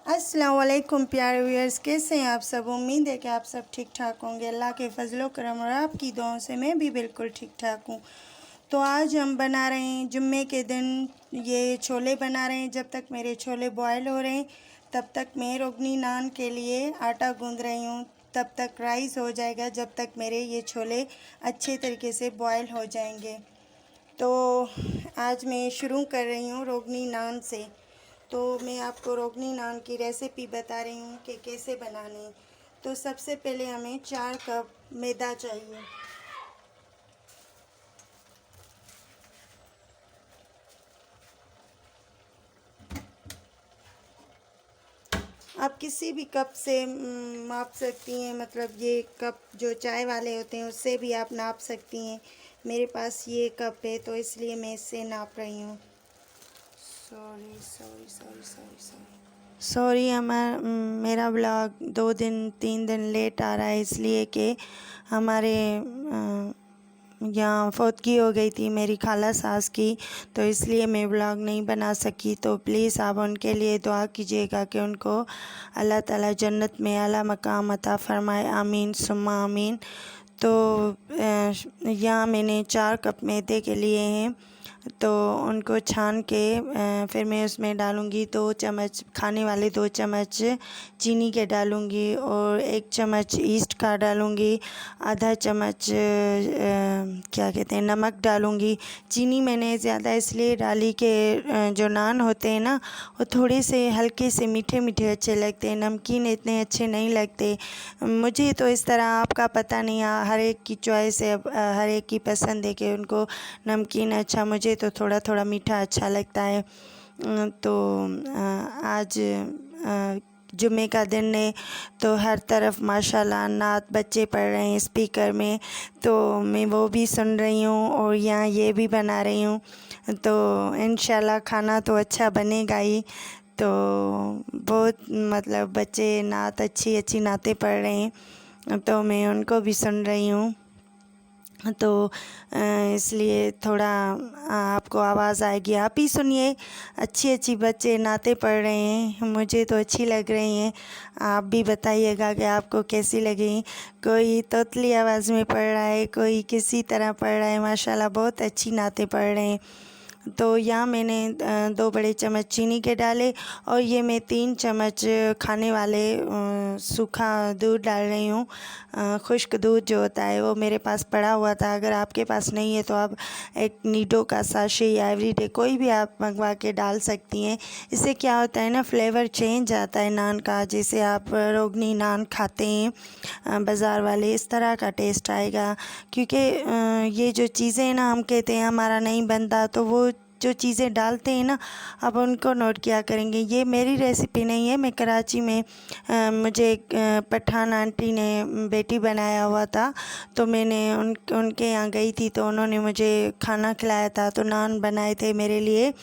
अस्सलाम वालेकुम प्यारे व्यूअर्स, कैसे हैं आप सब। उम्मीद है कि आप सब ठीक ठाक होंगे। अल्लाह के फजलो करम और आपकी दुआओं से मैं भी बिल्कुल ठीक ठाक हूँ। तो आज हम बना रहे हैं जुम्मे के दिन ये छोले बना रहे हैं। जब तक मेरे छोले बॉयल हो रहे हैं तब तक मैं रोगनी नान के लिए आटा गूँध रही हूँ। तब तक राइस हो जाएगा जब तक मेरे ये छोले अच्छे तरीके से बॉयल हो जाएंगे। तो आज मैं शुरू कर रही हूँ रोगनी नान से। तो मैं आपको रोगनी नान की रेसिपी बता रही हूँ कि कैसे बनानी। तो सबसे पहले हमें 4 कप मैदा चाहिए। आप किसी भी कप से माप सकती हैं, मतलब ये कप जो चाय वाले होते हैं उससे भी आप नाप सकती हैं। मेरे पास ये कप है तो इसलिए मैं इससे नाप रही हूँ। सॉरी मेरा ब्लॉग 2-3 दिन लेट आ रहा है, इसलिए कि हमारे यहाँ फौतगी हो गई थी मेरी खाला सास की, तो इसलिए मैं ब्लॉग नहीं बना सकी। तो प्लीज़ आप उनके लिए दुआ कीजिएगा कि उनको अल्लाह ताला जन्नत में आला मकाम अता फ़रमाए, आमीन सुम्मा आमीन। तो यहाँ मैंने 4 कप मैदे के लिए हैं, तो उनको छान के फिर मैं उसमें डालूँगी 2 चम्मच खाने वाले 2 चम्मच चीनी के डालूँगी और 1 चम्मच ईस्ट का डालूँगी, आधा चम्मच क्या कहते हैं नमक डालूँगी। चीनी मैंने ज़्यादा इसलिए डाली कि जो नान होते हैं ना वो थोड़े से हल्के से मीठे मीठे अच्छे लगते हैं, नमकीन इतने अच्छे नहीं लगते मुझे। तो इस तरह आपका पता नहीं, हर एक की चॉइस है, हर एक की पसंद है कि उनको नमकीन अच्छा, मुझे तो थोड़ा थोड़ा मीठा अच्छा लगता है। तो आज जुम्मे का दिन है तो हर तरफ माशाल्लाह नात बच्चे पढ़ रहे हैं स्पीकर में, तो मैं वो भी सुन रही हूँ और यहाँ ये भी बना रही हूँ। तो इंशाल्लाह खाना तो अच्छा बनेगा ही। तो बहुत मतलब बच्चे नात अच्छी अच्छी नातें पढ़ रहे हैं तो मैं उनको भी सुन रही हूँ। तो इसलिए थोड़ा आपको आवाज़ आएगी, आप ही सुनिए। अच्छी अच्छी बच्चे नाते पढ़ रहे हैं, मुझे तो अच्छी लग रही हैं। आप भी बताइएगा कि आपको कैसी लगी। कोई तोतली आवाज़ में पढ़ रहा है, कोई किसी तरह पढ़ रहा है, माशाल्लाह बहुत अच्छी नाते पढ़ रहे हैं। तो यहाँ मैंने 2 बड़े चम्मच चीनी के डाले और ये मैं 3 चम्मच खाने वाले सूखा दूध डाल रही हूँ। खुश्क दूध जो होता है वो मेरे पास पड़ा हुआ था, अगर आपके पास नहीं है तो आप एक नीडो का साशे या एवरीडे कोई भी आप मंगवा के डाल सकती हैं। इससे क्या होता है ना, फ्लेवर चेंज आता है नान का। जैसे आप रोगनी नान खाते हैं बाज़ार वाले, इस तरह का टेस्ट आएगा। क्योंकि ये जो चीज़ें ना हम कहते हैं हमारा नहीं बनता, तो वो जो चीज़ें डालते हैं ना अब उनको नोट किया करेंगे। ये मेरी रेसिपी नहीं है, मैं कराची में मुझे एक पठान आंटी ने बेटी बनाया हुआ था, तो मैंने उनके यहाँ गई थी तो उन्होंने मुझे खाना खिलाया था, तो नान बनाए थे मेरे लिए।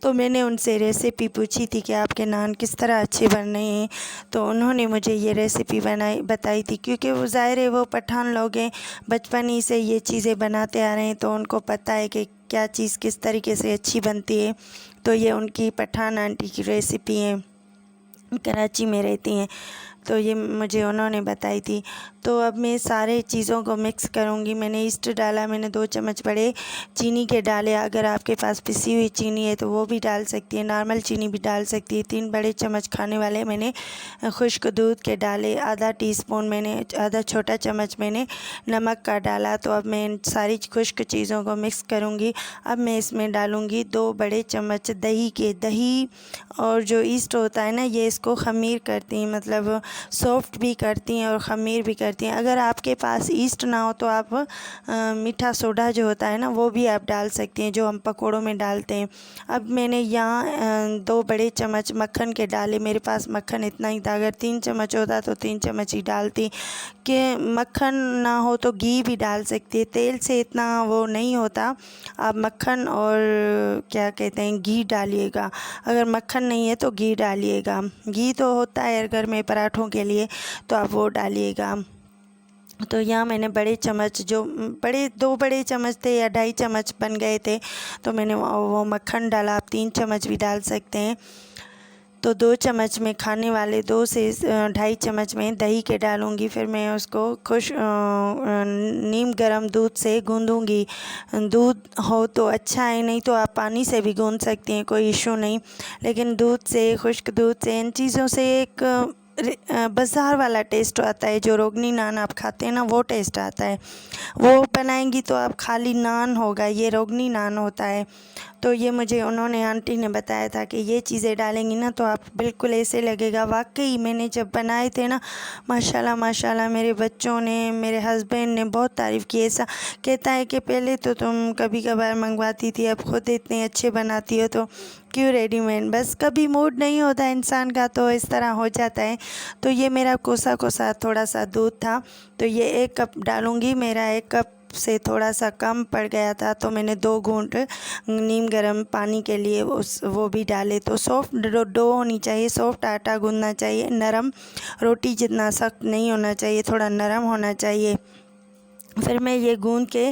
तो मैंने उनसे रेसिपी पूछी थी कि आपके नान किस तरह अच्छे बन रहे हैं, तो उन्होंने मुझे ये रेसिपी बताई थी। क्योंकि वो ज़ाहिर है वो पठान लोग हैं, बचपन ही से ये चीज़ें बनाते आ रहे हैं, तो उनको पता है कि क्या चीज़ किस तरीके से अच्छी बनती है। तो ये उनकी पठान आंटी की रेसिपी है, कराची में रहती हैं, तो ये मुझे उन्होंने बताई थी। तो अब मैं सारे चीज़ों को मिक्स करूँगी। मैंने ईस्ट डाला, मैंने 2 चम्मच बड़े चीनी के डाले, अगर आपके पास पिसी हुई चीनी है तो वो भी डाल सकती है, नॉर्मल चीनी भी डाल सकती है। 3 बड़े चम्मच खाने वाले मैंने खुश्क दूध के डाले, आधा टीस्पून मैंने आधा छोटा चम्मच मैंने नमक का डाला। तो अब मैं इन सारी खुश्क चीज़ों को मिक्स करूँगी। अब मैं इसमें डालूँगी 2 बड़े चम्मच दही और जो ईस्ट होता है ना ये इसको ख़मीर करती हैं, मतलब सॉफ्ट भी करती हैं और ख़मीर भी करती हैं। अगर आपके पास ईस्ट ना हो तो आप मीठा सोडा जो होता है ना वो भी आप डाल सकती हैं, जो हम पकोड़ों में डालते हैं। अब मैंने यहाँ 2 बड़े चम्मच मक्खन के डाले, मेरे पास मक्खन इतना ही था, अगर 3 चम्मच होता तो 3 चम्मच ही डालती। कि मक्खन ना हो तो घी भी डाल सकती है, तेल से इतना वो नहीं होता। आप मक्खन और क्या कहते हैं घी डालिएगा, अगर मक्खन नहीं है तो घी डालिएगा। घी तो होता है घर में पराठों के लिए, तो आप वो डालिएगा। तो यहाँ मैंने बड़े चम्मच जो 2 बड़े चम्मच थे या 2.5 चम्मच बन गए थे, तो मैंने वो मक्खन डाला। आप 3 चम्मच भी डाल सकते हैं। तो 2 चम्मच में खाने वाले 2 से 2.5 चम्मच में दही के डालूँगी। फिर मैं उसको नीम गर्म दूध से गूँधूँगी। दूध हो तो अच्छा है, नहीं तो आप पानी से भी गूँध सकती हैं, कोई इशू नहीं। लेकिन दूध से, खुश्क दूध से, इन चीज़ों से एक बाज़ार वाला टेस्ट आता है। जो रोगनी नान आप खाते हैं ना, वो टेस्ट आता है। वो बनाएंगी तो आप खाली नान होगा, ये रोगनी नान होता है। तो ये मुझे उन्होंने, आंटी ने बताया था कि ये चीज़ें डालेंगी ना तो आप बिल्कुल ऐसे लगेगा। वाकई मैंने जब बनाए थे ना, माशाल्लाह माशाल्लाह, मेरे बच्चों ने, मेरे हस्बैंड ने बहुत तारीफ़ की। ऐसा कहता है कि पहले तो तुम कभी कभार मंगवाती थी, अब खुद इतने अच्छे बनाती हो तो क्यों रेडीमेड। बस कभी मूड नहीं होता इंसान का तो इस तरह हो जाता है। तो ये मेरा कोसा कोसा थोड़ा सा दूध था, तो ये 1 कप डालूँगी। मेरा 1 कप से थोड़ा सा कम पड़ गया था तो मैंने 2 घूंट नीम गर्म पानी के लिए वो भी डाले। तो सॉफ्ट डो होनी चाहिए, सॉफ्ट आटा गूंदना चाहिए, नरम रोटी जितना सख्त नहीं होना चाहिए, थोड़ा नरम होना चाहिए। फिर मैं ये गूंद के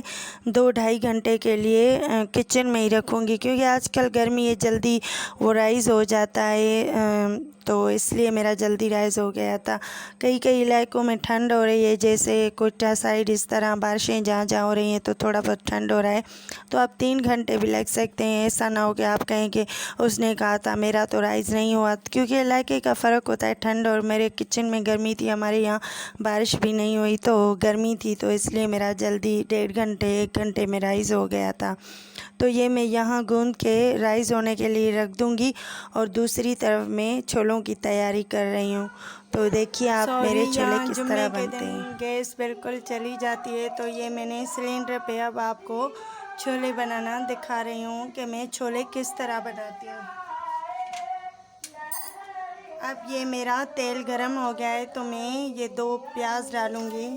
2-2.5 घंटे के लिए किचन में ही रखूँगी, क्योंकि आजकल गर्मी है, जल्दी वो राइज़ हो जाता है। तो इसलिए मेरा जल्दी राइज़ हो गया था। कई कई इलाकों में ठंड हो रही है, जैसे कोटा साइड, इस तरह बारिशें जहाँ जहाँ हो रही हैं तो थोड़ा बहुत ठंड हो रहा है। तो आप 3 घंटे भी लग सकते हैं। ऐसा ना हो कि आप कहें कि उसने कहा था मेरा तो राइज़ नहीं हुआ, क्योंकि इलाके का फ़र्क होता है। ठंड और मेरे किचन में गर्मी थी, हमारे यहाँ बारिश भी नहीं हुई तो गर्मी थी, तो इसलिए मेरा जल्दी 1.5 घंटे 1 घंटे में राइज़ हो गया था। तो ये मैं यहाँ गूंद के राइज़ होने के लिए रख दूँगी और दूसरी तरफ मैं छोलों की तैयारी कर रही हूँ। तो देखिए आप मेरे छोले किस तरह बनते हैं। गैस बिल्कुल चली जाती है, तो ये मैंने सिलेंडर पे अब आपको छोले बनाना दिखा रही हूँ कि मैं छोले किस तरह बनाती हूँ। अब ये मेरा तेल गरम हो गया है तो मैं ये 2 प्याज डालूँगी।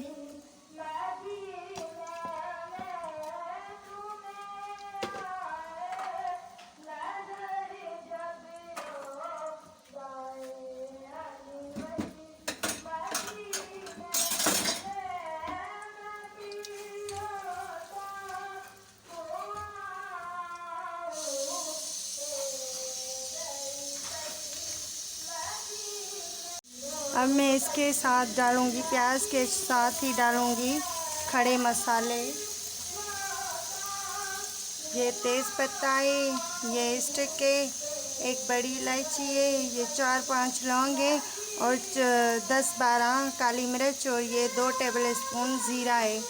अब मैं इसके साथ डालूँगी, प्याज के साथ ही डालूँगी खड़े मसाले। ये तेज़पत्ता है, ये स्टिक है, 1 बड़ी इलायची है, ये 4-5 लौंग है और 10-12 काली मिर्च और ये 2 टेबल स्पून ज़ीरा है।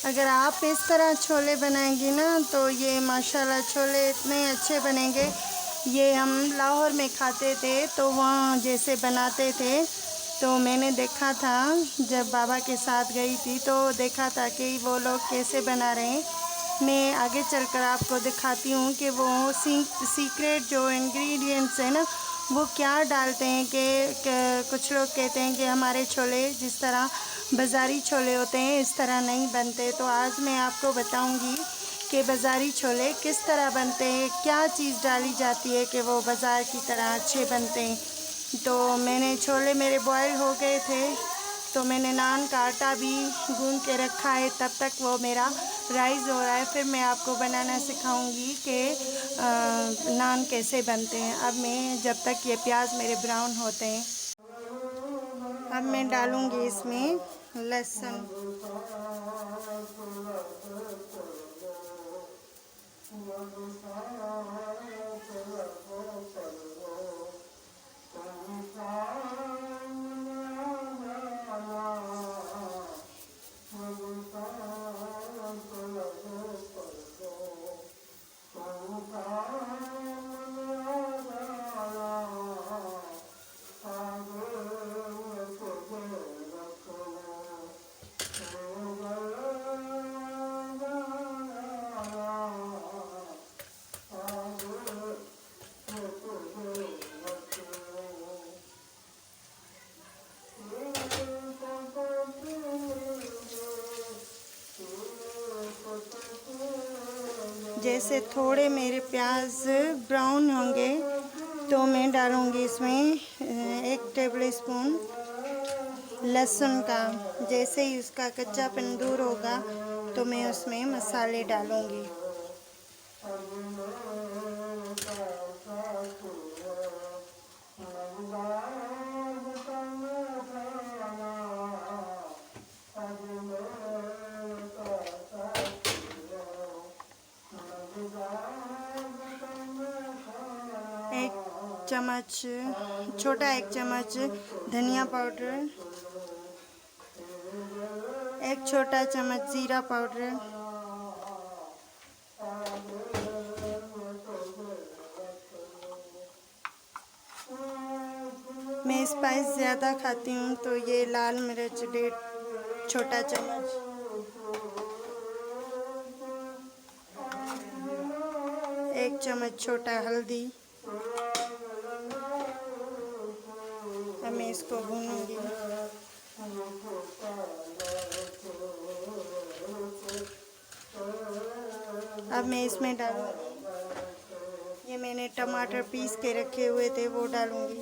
अगर आप इस तरह छोले बनाएंगी ना तो ये माशाल्लाह छोले इतने अच्छे बनेंगे। ये हम लाहौर में खाते थे तो वहाँ जैसे बनाते थे, तो मैंने देखा था जब बाबा के साथ गई थी तो देखा था कि वो लोग कैसे बना रहे हैं। मैं आगे चलकर आपको दिखाती हूँ कि वो सीक्रेट जो इंग्रेडिएंट्स है ना वो क्या डालते हैं। कि कुछ लोग कहते हैं कि हमारे छोले जिस तरह बाज़ारी छोले होते हैं इस तरह नहीं बनते। तो आज मैं आपको बताऊंगी कि बाज़ारी छोले किस तरह बनते हैं, क्या चीज़ डाली जाती है कि वो बाज़ार की तरह अच्छे बनते हैं। तो मैंने छोले मेरे बॉयल हो गए थे तो मैंने नान का आटा भी गूंद के रखा है, तब तक वो मेरा राइज़ हो रहा है। फिर मैं आपको बनाना सिखाऊंगी कि नान कैसे बनते हैं। अब मैं जब तक ये प्याज मेरे ब्राउन होते हैं, अब मैं डालूंगी इसमें लहसुन। जैसे थोड़े मेरे प्याज ब्राउन होंगे तो मैं डालूँगी इसमें 1 टेबल स्पून लहसुन का। जैसे ही उसका कच्चापन दूर होगा तो मैं उसमें मसाले डालूँगी। छोटा 1 चम्मच धनिया पाउडर, 1 छोटा चम्मच जीरा पाउडर, मैं स्पाइस ज़्यादा खाती हूँ तो ये लाल मिर्च 1.5 छोटा चम्मच, एक चम्मच छोटा हल्दी। अब मैं इसको भूनूंगी। अब मैं इसमें डालूंगी, ये मैंने टमाटर पीस के रखे हुए थे वो डालूंगी।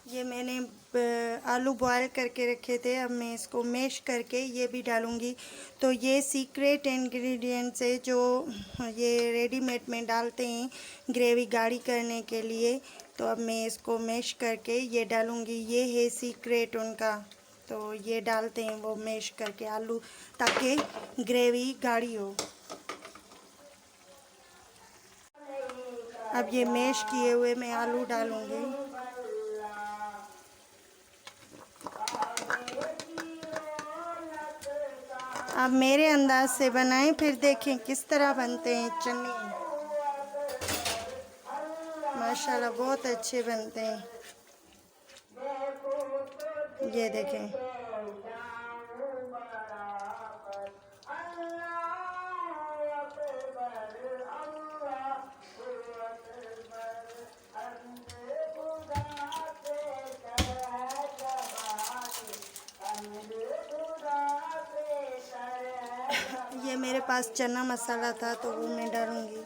ये मैंने आलू बॉयल करके रखे थे, अब मैं इसको मैश करके ये भी डालूँगी। तो ये सीक्रेट इंग्रेडिएंट्स है जो ये रेडीमेड में डालते हैं ग्रेवी गाढ़ी करने के लिए। तो अब मैं इसको मैश करके ये डालूँगी, ये है सीक्रेट उनका। तो ये डालते हैं वो मैश करके आलू, ताकि ग्रेवी गाढ़ी हो। अब ये मैश किए हुए मैं आलू डालूँगी। आप मेरे अंदाज से बनाएं, फिर देखें किस तरह बनते हैं चने। माशाल्लाह बहुत अच्छे बनते हैं, ये देखें। ये मेरे पास चना मसाला था तो वो मैं डालूँगी।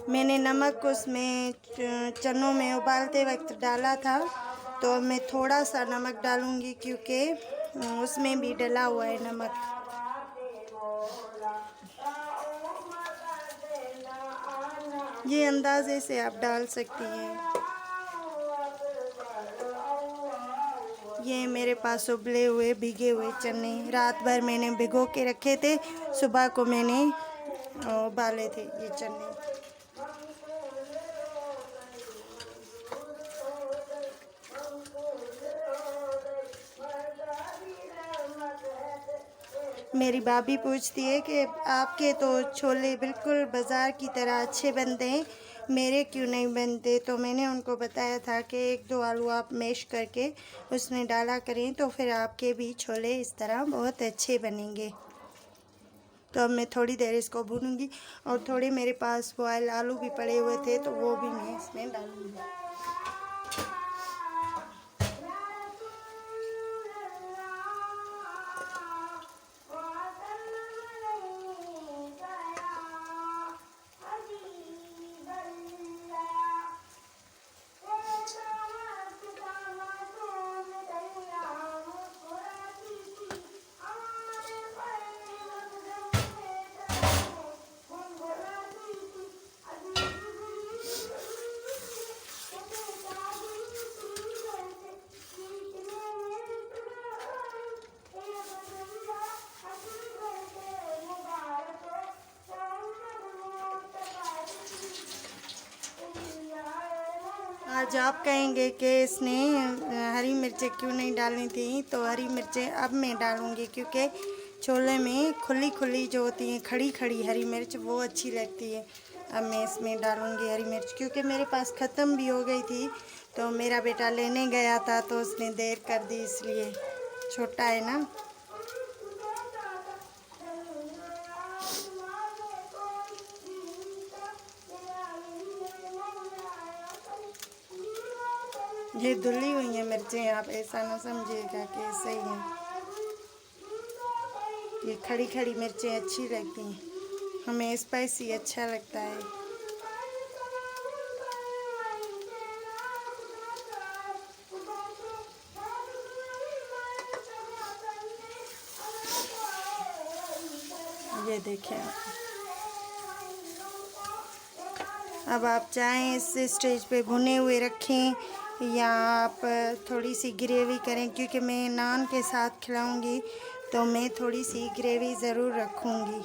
मैंने नमक उसमें चनों में उबालते वक्त डाला था, तो मैं थोड़ा सा नमक डालूँगी क्योंकि उसमें भी डला हुआ है नमक। ये अंदाजे से आप डाल सकती हैं। ये मेरे पास उबले हुए भीगे हुए चने रात भर मैंने भिगो के रखे थे, सुबह को मैंने उबाले थे ये चने। मेरी भाभी पूछती है कि आपके तो छोले बिल्कुल बाज़ार की तरह अच्छे बनते हैं, मेरे क्यों नहीं बनते। तो मैंने उनको बताया था कि 1-2 आलू आप मैश करके उसमें डाला करें तो फिर आपके भी छोले इस तरह बहुत अच्छे बनेंगे। तो अब मैं थोड़ी देर इसको भूनूंगी और थोड़े मेरे पास बॉयल आलू भी पड़े हुए थे तो वो भी मैं इसमें डालूँगी। आज आप कहेंगे कि इसने हरी मिर्चें क्यों नहीं डालनी थी, तो हरी मिर्चें अब मैं डालूँगी क्योंकि छोले में खुली खुली जो होती हैं खड़ी खड़ी हरी मिर्च वो अच्छी लगती है। अब मैं इसमें डालूँगी हरी मिर्च क्योंकि मेरे पास ख़त्म भी हो गई थी, तो मेरा बेटा लेने गया था तो उसने देर कर दी, इसलिए छोटा है ना। ये धुली हुई हैं मिर्चें, आप ऐसा ना समझिएगा कि सही हैं। ये खड़ी खड़ी मिर्चें अच्छी लगती हैं, हमें स्पाइसी अच्छा लगता है। ये देखें अब आप चाहें इस स्टेज पे भुने हुए रखें या आप थोड़ी सी ग्रेवी करें, क्योंकि मैं नान के साथ खिलाऊंगी तो मैं थोड़ी सी ग्रेवी ज़रूर रखूंगी।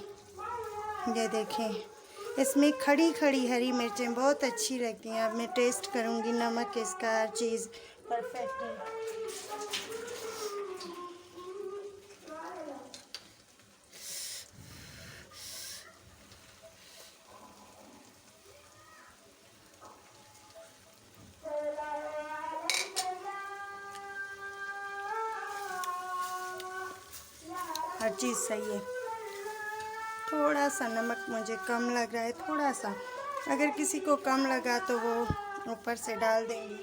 ये देखें इसमें खड़ी खड़ी हरी मिर्चें बहुत अच्छी लगती हैं। अब मैं टेस्ट करूंगी, नमक इसका हर चीज़ परफेक्ट है। हर चीज़ सही है। थोड़ा सा नमक मुझे कम लग रहा है, थोड़ा सा, अगर किसी को कम लगा तो वो ऊपर से डाल देंगे।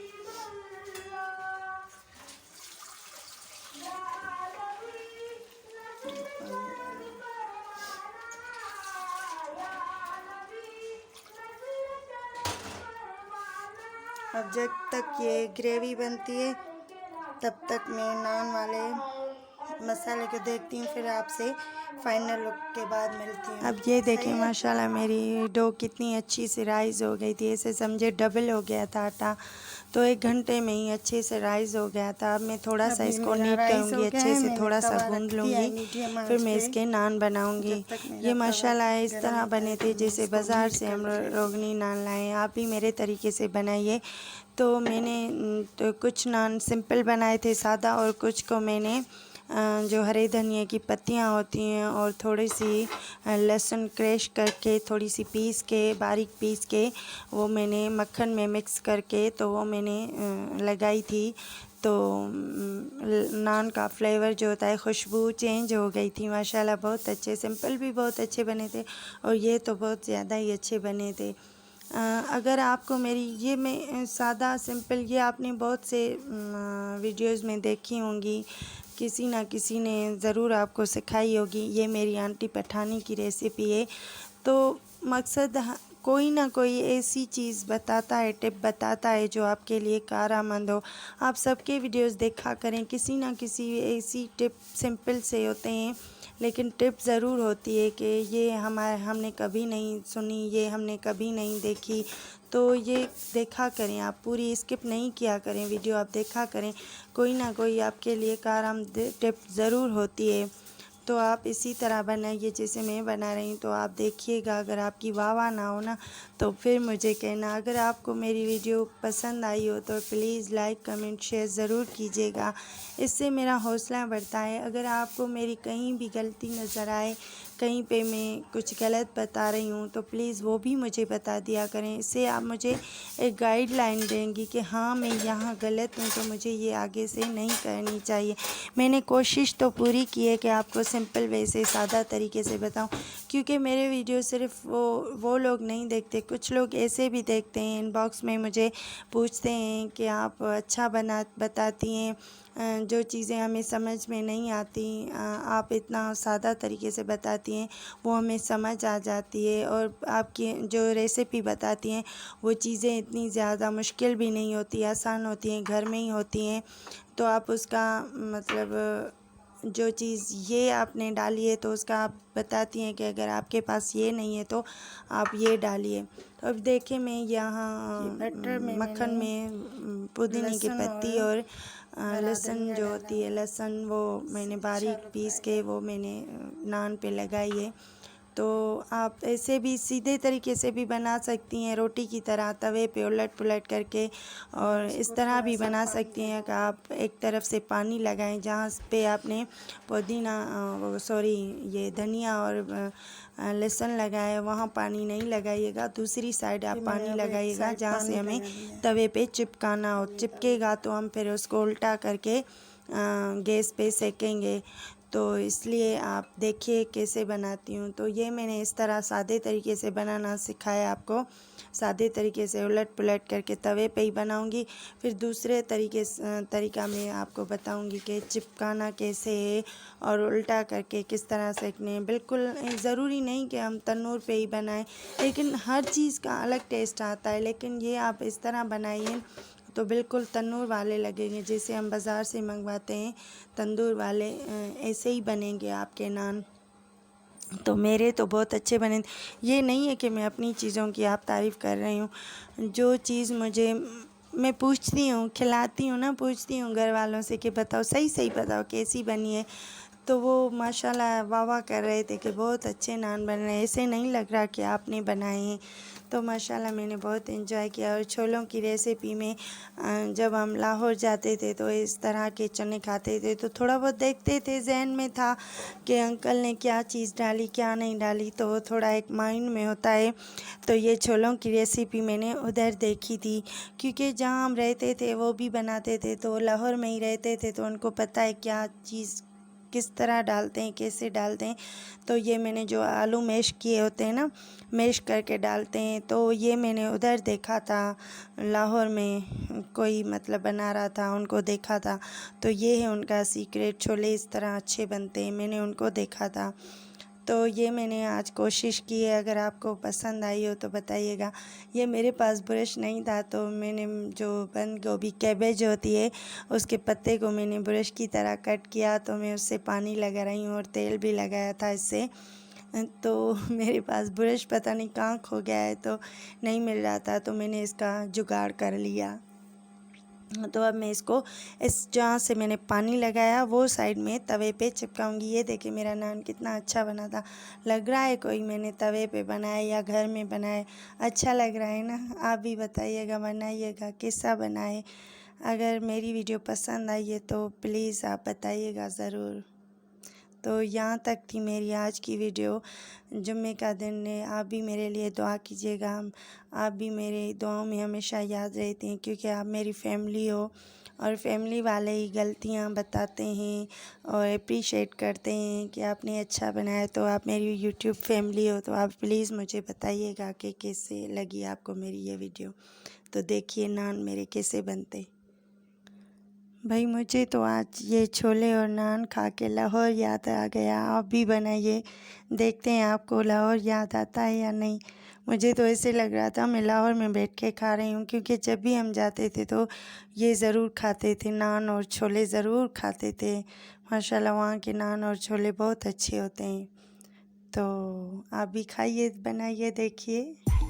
अब जब तक ये ग्रेवी बनती है तब तक मैं नान वाले मसाले को देखती हूँ, फिर आपसे फाइनल लुक के बाद मिलती हूँ। अब ये देखिए माशाल्लाह मेरी डो कितनी अच्छी से राइज़ हो गई थी, ऐसे समझे डबल हो गया था आटा, तो 1 घंटे में ही अच्छे से राइज़ हो गया था। अब मैं थोड़ा सा इसको नीट करूँगी, अच्छे से थोड़ा सा गूंद लूँगी, फिर मैं इसके नान बनाऊँगी। ये माशाल्लाह इस तरह बने थे जैसे बाज़ार से हम रोगनी नान लाए। आप भी मेरे तरीके से बनाइए। तो मैंने तो कुछ नान सिंपल बनाए थे सादा, और कुछ को मैंने जो हरे धनिया की पत्तियाँ होती हैं और थोड़ी सी लहसुन क्रश करके, थोड़ी सी पीस के, बारीक पीस के, वो मैंने मक्खन में मिक्स करके तो वो मैंने लगाई थी। तो नान का फ्लेवर जो होता है, खुशबू चेंज हो गई थी माशाल्लाह। बहुत अच्छे, सिंपल भी बहुत अच्छे बने थे और ये तो बहुत ज़्यादा ही अच्छे बने थे। अगर आपको मेरी ये मैं सादा सिंपल ये आपने बहुत से वीडियोज़ में देखी होंगी, किसी ना किसी ने ज़रूर आपको सिखाई होगी। ये मेरी आंटी पठानी की रेसिपी है। तो मकसद कोई ना कोई ऐसी चीज़ बताता है, टिप बताता है जो आपके लिए कारआमद हो। आप सबके वीडियोज़ देखा करें, किसी ना किसी ऐसी टिप सिंपल से होते हैं, लेकिन टिप ज़रूर होती है कि ये हमने कभी नहीं सुनी, ये हमने कभी नहीं देखी। तो ये देखा करें, आप पूरी स्किप नहीं किया करें वीडियो, आप देखा करें, कोई ना कोई आपके लिए कारआमद टिप ज़रूर होती है। तो आप इसी तरह बनाइए जैसे मैं बना रही हूँ, तो आप देखिएगा। अगर आपकी वाह ना हो ना तो फिर मुझे कहना। अगर आपको मेरी वीडियो पसंद आई हो तो प्लीज़ लाइक कमेंट शेयर ज़रूर कीजिएगा, इससे मेरा हौसला बढ़ता है। अगर आपको मेरी कहीं भी गलती नज़र आए, कहीं पे मैं कुछ गलत बता रही हूँ, तो प्लीज़ वो भी मुझे बता दिया करें। इससे आप मुझे एक गाइडलाइन देंगी कि हाँ मैं यहाँ गलत हूँ, तो मुझे ये आगे से नहीं करनी चाहिए। मैंने कोशिश तो पूरी की है कि आपको सिंपल वे से सादा तरीके से बताऊं, क्योंकि मेरे वीडियो सिर्फ वो लोग नहीं देखते, कुछ लोग ऐसे भी देखते हैं, इनबॉक्स में मुझे पूछते हैं कि आप अच्छा बताती हैं, जो चीज़ें हमें समझ में नहीं आती आप इतना सादा तरीके से बताती हैं, वो हमें समझ आ जाती है। और आपकी जो रेसिपी बताती हैं वो चीज़ें इतनी ज़्यादा मुश्किल भी नहीं होती, आसान होती हैं, घर में ही होती हैं। तो आप उसका मतलब जो चीज़ ये आपने डाली है तो उसका आप बताती हैं कि अगर आपके पास ये नहीं है तो आप ये डालिए। तो अब देखिए मैं यहाँ मक्खन में पुदीने की पत्ती और लहसुन जो होती है, लहसुन वो मैंने बारीक पीस के वो मैंने नान पे लगाई है। तो आप ऐसे भी सीधे तरीके से भी बना सकती हैं, रोटी की तरह तवे पे उलट पुलट करके, और इस तरह भी बना सकती हैं कि आप एक तरफ से पानी लगाएं जहाँ पे आपने पुदीना ये धनिया और लहसुन लगाया वहाँ पानी नहीं लगाइएगा, दूसरी साइड आप पानी लगाइएगा जहाँ से हमें तवे पे चिपकाना हो। चिपकेगा तो हम फिर उसको उल्टा करके गैस पे सेकेंगे। तो इसलिए आप देखिए कैसे बनाती हूँ। तो ये मैंने इस तरह सादे तरीके से बनाना सिखाया आपको। सादे तरीके से उलट पुलट करके तवे पे ही बनाऊँगी। फिर दूसरे तरीका मैं आपको बताऊँगी कि चिपकाना कैसे है और उल्टा करके किस तरह सेकने। बिल्कुल ज़रूरी नहीं कि हम तंदूर पे ही बनाएं, लेकिन हर चीज़ का अलग टेस्ट आता है। लेकिन ये आप इस तरह बनाइए तो बिल्कुल तंदूर वाले लगेंगे, जैसे हम बाज़ार से मंगवाते हैं तंदूर वाले, ऐसे ही बनेंगे आपके नान। तो मेरे तो बहुत अच्छे बने। ये नहीं है कि मैं अपनी चीज़ों की आप तारीफ़ कर रही हूँ। जो चीज़ मुझे मैं पूछती हूँ, खिलाती हूँ ना, पूछती हूँ घर वालों से कि बताओ सही बताओ कैसी बनी है, तो वो माशाल्लाह वाह वाह कर रहे थे कि बहुत अच्छे नान बन रहे हैं, ऐसे नहीं लग रहा कि आपने बनाए हैं। तो माशाल्लाह मैंने बहुत एंजॉय किया। और छोलों की रेसिपी में जब हम लाहौर जाते थे तो इस तरह के चने खाते थे, तो थोड़ा बहुत देखते थे, जहन में था कि अंकल ने क्या चीज़ डाली क्या नहीं डाली, तो थोड़ा एक माइंड में होता है। तो ये छोलों की रेसिपी मैंने उधर देखी थी, क्योंकि जहाँ हम रहते थे वो भी बनाते थे, तो लाहौर में ही रहते थे, तो उनको पता है क्या चीज़ किस तरह डालते हैं, कैसे डालते हैं। तो ये मैंने जो आलू मैश किए होते हैं ना, मैश करके डालते हैं, तो ये मैंने उधर देखा था, लाहौर में कोई मतलब बना रहा था, उनको देखा था। तो ये है उनका सीक्रेट, छोले इस तरह अच्छे बनते हैं, मैंने उनको देखा था। तो ये मैंने आज कोशिश की है। अगर आपको पसंद आई हो तो बताइएगा। ये मेरे पास ब्रश नहीं था, तो मैंने जो बंद गोभी कैबेज होती है उसके पत्ते को मैंने ब्रश की तरह कट किया, तो मैं उससे पानी लगा रही हूँ और तेल भी लगाया था इससे। तो मेरे पास ब्रश पता नहीं कहाँ खो गया है, तो नहीं मिल रहा था, तो मैंने इसका जुगाड़ कर लिया। तो अब मैं इसको इस जहाँ से मैंने पानी लगाया वो साइड में तवे पे चिपकाऊंगी। ये देखिए मेरा नान कितना अच्छा बना था। लग रहा है कोई मैंने तवे पे बनाया या घर में बनाया। अच्छा लग रहा है ना? आप भी बताइएगा, बनाइएगा कैसा बना है। अगर मेरी वीडियो पसंद आई है तो प्लीज़ आप बताइएगा ज़रूर। तो यहाँ तक थी मेरी आज की वीडियो। जुम्मे का दिन है, आप भी मेरे लिए दुआ कीजिएगा। आप भी मेरे दुआओं में हमेशा याद रहते हैं, क्योंकि आप मेरी फैमिली हो, और फैमिली वाले ही गलतियाँ बताते हैं और अप्रिशिएट करते हैं कि आपने अच्छा बनाया। तो आप मेरी यूट्यूब फैमिली हो, तो आप प्लीज़ मुझे बताइएगा कि कैसे लगी आपको मेरी ये वीडियो। तो देखिए नान मेरे कैसे बनते। भाई मुझे तो आज ये छोले और नान खा के लाहौर याद आ गया। आप भी बनाइए, देखते हैं आपको लाहौर याद आता है या नहीं। मुझे तो ऐसे लग रहा था मैं लाहौर में बैठ के खा रही हूँ, क्योंकि जब भी हम जाते थे तो ये ज़रूर खाते थे, नान और छोले ज़रूर खाते थे। माशाल्लाह वहाँ के नान और छोले बहुत अच्छे होते हैं। तो आप भी खाइए, बनाइए, देखिए।